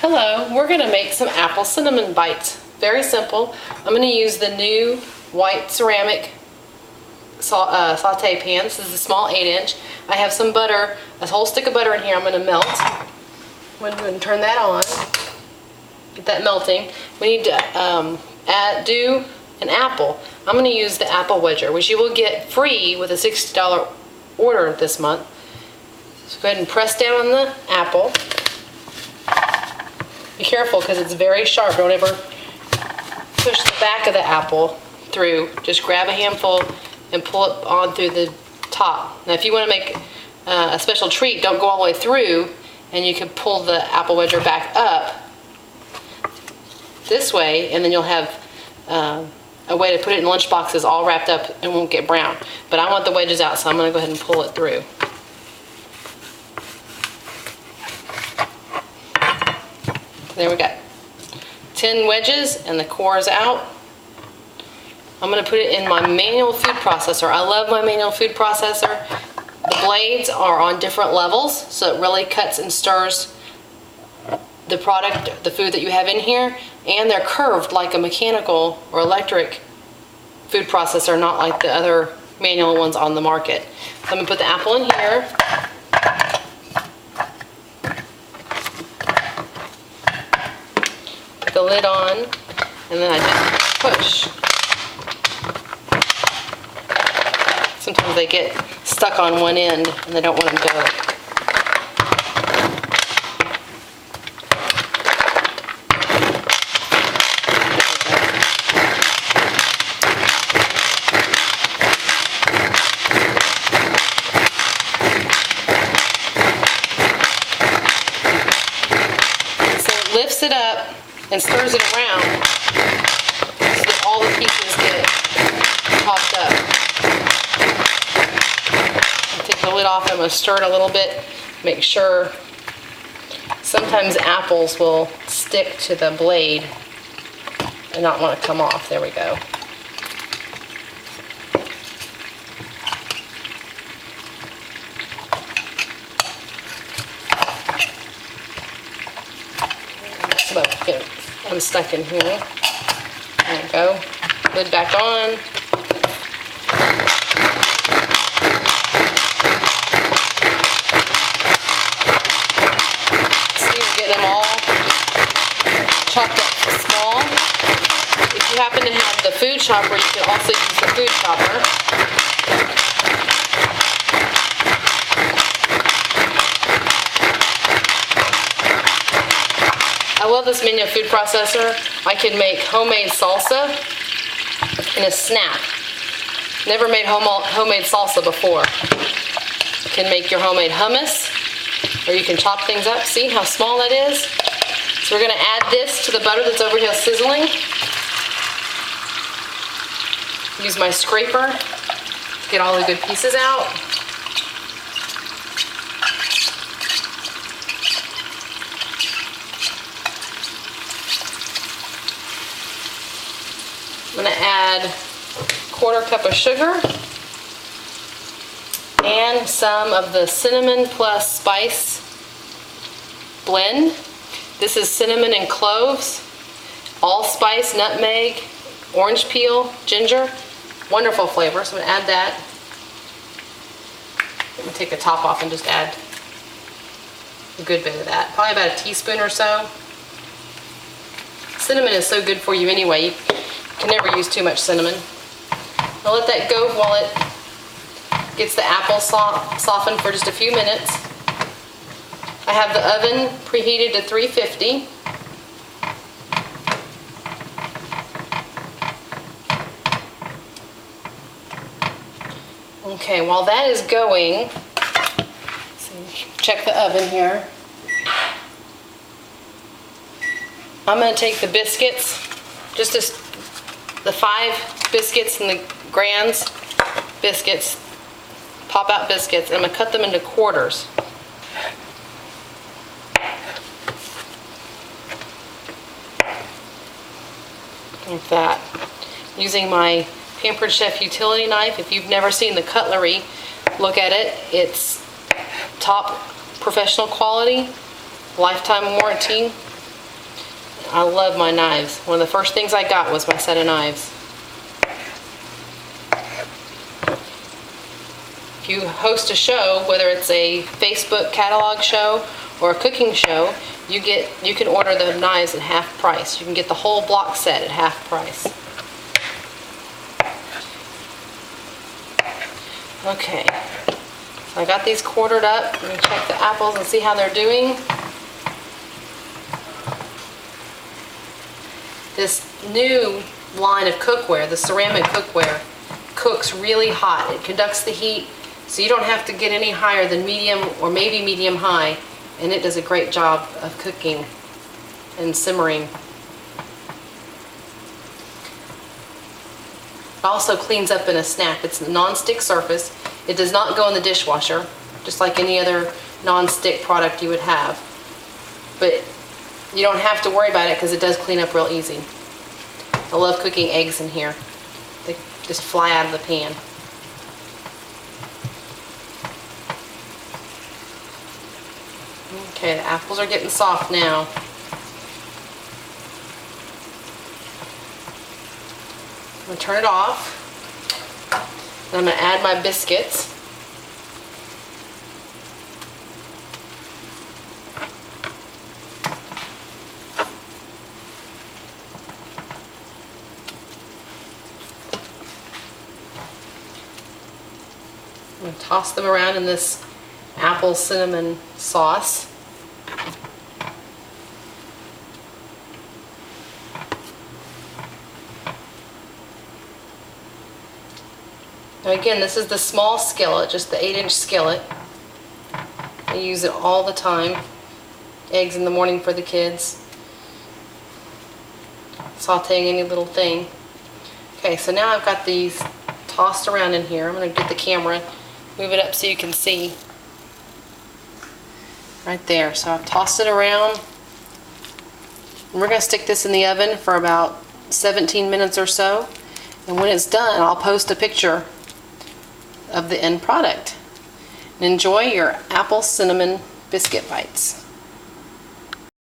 Hello, we're going to make some apple cinnamon bites. Very simple. I'm going to use the new white ceramic saute pan. This is a small 8-inch. I have some butter, a whole stick of butter in here I'm going to melt. I'm going to go ahead and turn that on. Get that melting. We need to do an apple. I'm going to use the apple wedger, which you will get free with a $60 order this month. So go ahead and press down on the apple. Be careful because it's very sharp. Don't ever push the back of the apple through. Just grab a handful and pull it on through the top. Now if you want to make a special treat, don't go all the way through, and you can pull the apple wedger back up this way, and then you'll have a way to put it in lunch boxes all wrapped up and won't get brown. But I want the wedges out, so I'm going to go ahead and pull it through. There we go. 10 wedges and the core is out. I'm going to put it in my manual food processor. I love my manual food processor. The blades are on different levels, so it really cuts and stirs the product, the food that you have in here, and they're curved like a mechanical or electric food processor, not like the other manual ones on the market. So I'm going to put the apple in here. The lid on, and then I just push. Sometimes they get stuck on one end and they don't want them to go. So it lifts it up and stirs it around so that all the pieces get popped up. I'll take the lid off. I'm going to stir it a little bit. Make sure. Sometimes apples will stick to the blade and not want to come off. There we go. Get them stuck in here. There we go. Lid back on. See, we get them all chopped up small. If you happen to have the food chopper, you can also use the food chopper. I love this manual food processor. I can make homemade salsa in a snap. Never made homemade salsa before. You can make your homemade hummus, or you can chop things up. See how small that is? So we're going to add this to the butter that's over here sizzling. Use my scraper to get all the good pieces out. I'm going to add a 1/4 cup of sugar and some of the cinnamon plus spice blend. This is cinnamon and cloves, allspice, nutmeg, orange peel, ginger. Wonderful flavor, so I'm going to add that. Let me take the top off and just add a good bit of that. Probably about a teaspoon or so. Cinnamon is so good for you anyway. You can never use too much cinnamon. I'll let that go while it gets the apple softened for just a few minutes. I have the oven preheated to 350. Okay, while that is going, check the oven here. I'm going to take the biscuits, just the 5 biscuits and the Grands biscuits, pop out biscuits, and I'm going to cut them into quarters. Like that. Using my Pampered Chef utility knife. If you've never seen the cutlery, look at it. It's top professional quality, lifetime warranty. I love my knives. One of the first things I got was my set of knives. If you host a show, whether it's a Facebook catalog show or a cooking show, you can order the knives at half price. You can get the whole block set at half price. Okay, so I got these quartered up. Let me check the apples and see how they're doing. This new line of cookware, the ceramic cookware, cooks really hot. It conducts the heat, so you don't have to get any higher than medium or maybe medium high, and it does a great job of cooking and simmering. It also cleans up in a snap. It's a non-stick surface. It does not go in the dishwasher, just like any other non-stick product you would have. But you don't have to worry about it because it does clean up real easy. I love cooking eggs in here. They just fly out of the pan. Okay, the apples are getting soft now. I'm going to turn it off. And I'm going to add my biscuits. I'm going to toss them around in this apple cinnamon sauce. Now again, this is the small skillet, just the 8-inch skillet. I use it all the time. Eggs in the morning for the kids. Sauteing any little thing. Okay, so now I've got these tossed around in here. I'm going to get the camera, move it up so you can see. Right there. So I've tossed it around. And we're going to stick this in the oven for about 17 minutes or so. And when it's done, I'll post a picture of the end product. And enjoy your apple cinnamon biscuit bites.